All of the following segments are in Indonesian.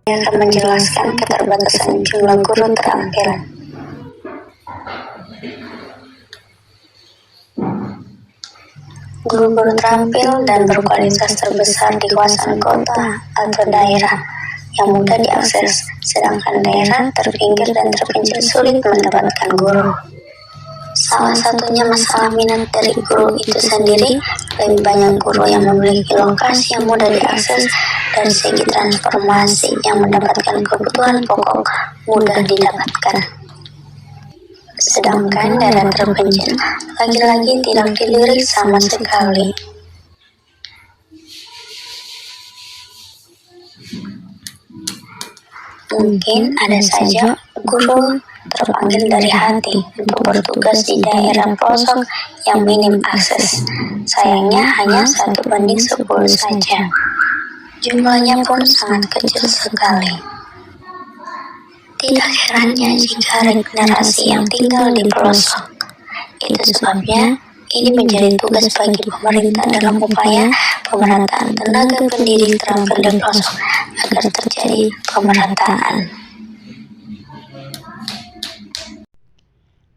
Saya akan menjelaskan keterbatasan jumlah guru terampil. Guru-guru terampil dan berkualitas terbesar di kawasan kota atau daerah yang mudah diakses, sedangkan daerah terpinggir dan terpencil sulit mendapatkan guru. Salah satunya masalah minat dari guru itu sendiri. Lebih banyak guru yang memiliki lokasi yang mudah diakses dari segi transformasi yang mendapatkan kebutuhan pokok mudah didapatkan. Sedangkan daerah terpencil lagi-lagi tidak dilirik sama sekali. Mungkin ada saja guru terpanggil dari hati untuk bertugas di daerah pelosok yang minim akses. Sayangnya hanya 1:10 saja. Jumlahnya pun sangat kecil sekali. Tidak herannya jika regenerasi yang tinggal di pelosok. Itu sebabnya ini menjadi tugas bagi pemerintah dalam upaya pemerataan tenaga pendidik terampil di pelosok agar terjadi pemerataan.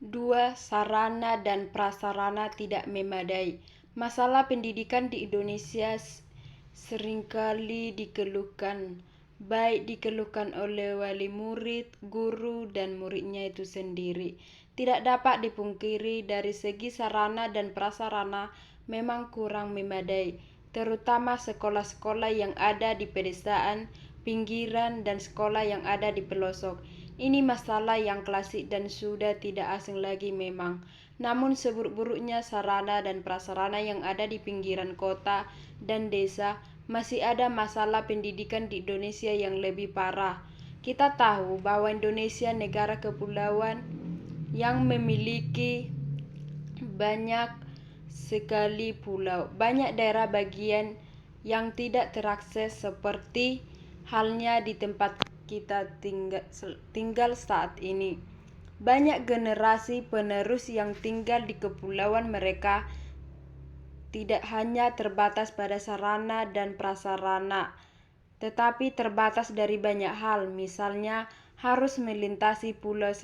2. Sarana dan prasarana tidak memadai. Masalah pendidikan di Indonesia seringkali dikeluhkan, baik dikeluhkan oleh wali murid, guru, dan muridnya itu sendiri. Tidak dapat dipungkiri dari segi sarana dan prasarana memang kurang memadai, terutama sekolah-sekolah yang ada di pedesaan, pinggiran, dan sekolah yang ada di pelosok. Ini masalah yang klasik dan sudah tidak asing lagi memang. Namun seburuk-buruknya sarana dan prasarana yang ada di pinggiran kota dan desa, masih ada masalah pendidikan di Indonesia yang lebih parah. Kita tahu bahwa Indonesia negara kepulauan yang memiliki banyak sekali pulau, banyak daerah bagian yang tidak terakses seperti halnya di tempat kita tinggal saat ini. Banyak generasi penerus yang tinggal di kepulauan mereka tidak hanya terbatas pada sarana dan prasarana, tetapi terbatas dari banyak hal. Misalnya harus melintasi pulau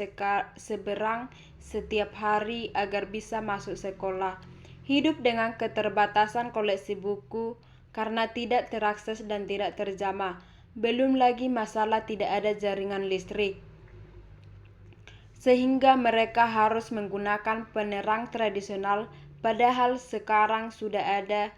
seberang setiap hari agar bisa masuk sekolah. Hidup dengan keterbatasan koleksi buku karena tidak terakses dan tidak terjamah. Belum lagi masalah tidak ada jaringan listrik, sehingga mereka harus menggunakan penerang tradisional, padahal sekarang sudah ada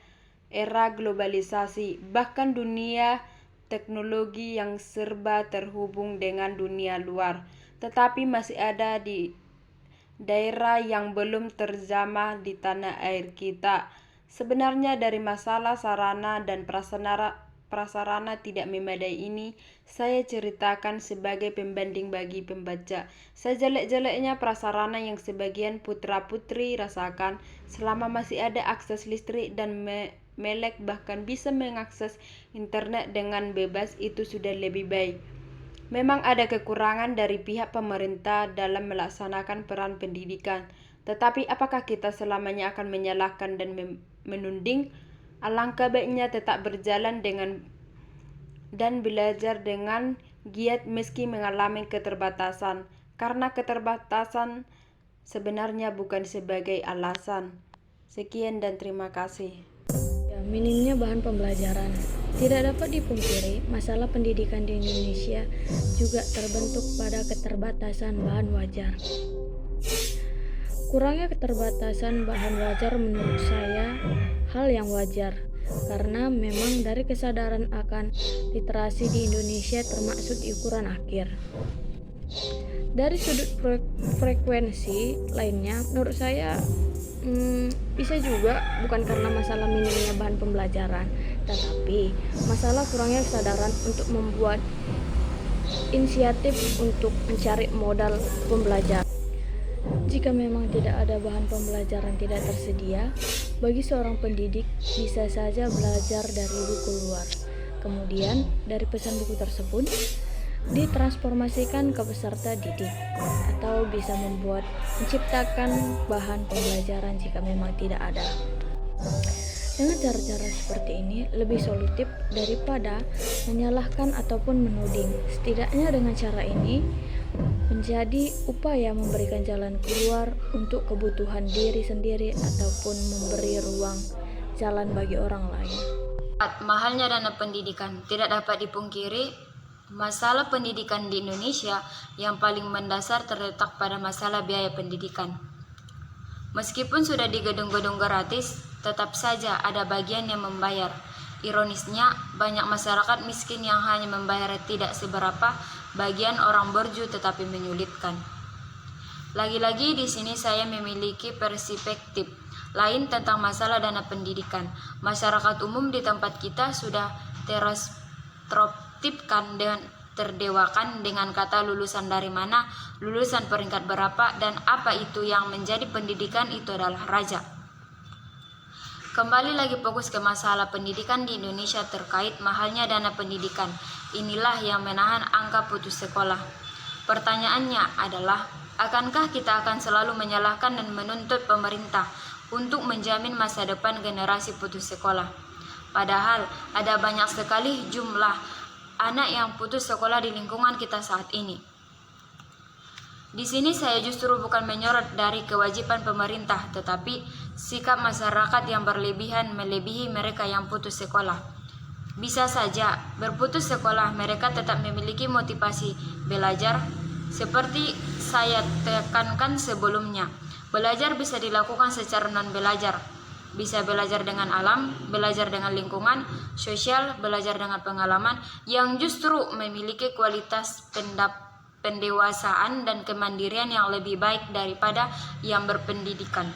era globalisasi, bahkan dunia teknologi yang serba terhubung dengan dunia luar. Tetapi masih ada di daerah yang belum terjamah di tanah air kita. Sebenarnya dari masalah sarana dan prasarana tidak memadai ini, saya ceritakan sebagai pembanding bagi pembaca. Sejelek-jeleknya prasarana yang sebagian putra-putri rasakan selama masih ada akses listrik dan melek bahkan bisa mengakses internet dengan bebas, itu sudah lebih baik. Memang ada kekurangan dari pihak pemerintah dalam melaksanakan peran pendidikan, tetapi apakah kita selamanya akan menyalahkan dan menuding? Alangkah baiknya tetap berjalan dan belajar dengan giat meski mengalami keterbatasan, karena keterbatasan sebenarnya bukan sebagai alasan. Sekian dan terima kasih. Minimnya bahan pembelajaran. Tidak dapat dipungkiri, masalah pendidikan di Indonesia juga terbentuk pada keterbatasan bahan wajar. Kurangnya keterbatasan bahan wajar menurut saya hal yang wajar, karena memang dari kesadaran akan literasi di Indonesia termaksud di ukuran akhir. Dari sudut frekuensi lainnya, menurut saya bisa juga bukan karena masalah minimnya bahan pembelajaran, tetapi masalah kurangnya kesadaran untuk membuat inisiatif untuk mencari modal pembelajaran. jika memang tidak ada bahan pembelajaran tidak tersedia, bagi seorang pendidik bisa saja belajar dari buku luar. Kemudian, dari pesan buku tersebut ditransformasikan ke peserta didik, atau bisa menciptakan bahan pembelajaran jika memang tidak ada. Dengan cara-cara seperti ini lebih solutif daripada menyalahkan ataupun menuding. Setidaknya dengan cara ini menjadi upaya memberikan jalan keluar untuk kebutuhan diri sendiri ataupun memberi ruang jalan bagi orang lain. Mahalnya dana pendidikan tidak dapat dipungkiri. Masalah pendidikan di Indonesia yang paling mendasar terletak pada masalah biaya pendidikan. Meskipun sudah di gedung-gedung gratis, tetap saja ada bagian yang membayar. Ironisnya, banyak masyarakat miskin yang hanya membayar tidak seberapa, bagian orang borju tetapi menyulitkan. Lagi-lagi di sini saya memiliki perspektif lain tentang masalah dana pendidikan. Masyarakat umum di tempat kita sudah terdewakan dengan kata lulusan dari mana, lulusan peringkat berapa, dan apa itu yang menjadi pendidikan itu adalah raja. Kembali lagi fokus ke masalah pendidikan di Indonesia terkait mahalnya dana pendidikan. Inilah yang menahan angka putus sekolah. Pertanyaannya adalah, akankah kita akan selalu menyalahkan dan menuntut pemerintah untuk menjamin masa depan generasi putus sekolah? Padahal ada banyak sekali jumlah anak yang putus sekolah di lingkungan kita saat ini. Di sini saya justru bukan menyorot dari kewajiban pemerintah, tetapi sikap masyarakat yang berlebihan melebihi mereka yang putus sekolah. Bisa saja berputus sekolah mereka tetap memiliki motivasi belajar. Seperti saya tekankan sebelumnya, belajar bisa dilakukan secara non-belajar. Bisa belajar dengan alam, belajar dengan lingkungan, sosial, belajar dengan pengalaman yang justru memiliki kualitas pendewasaan dan kemandirian yang lebih baik daripada yang berpendidikan.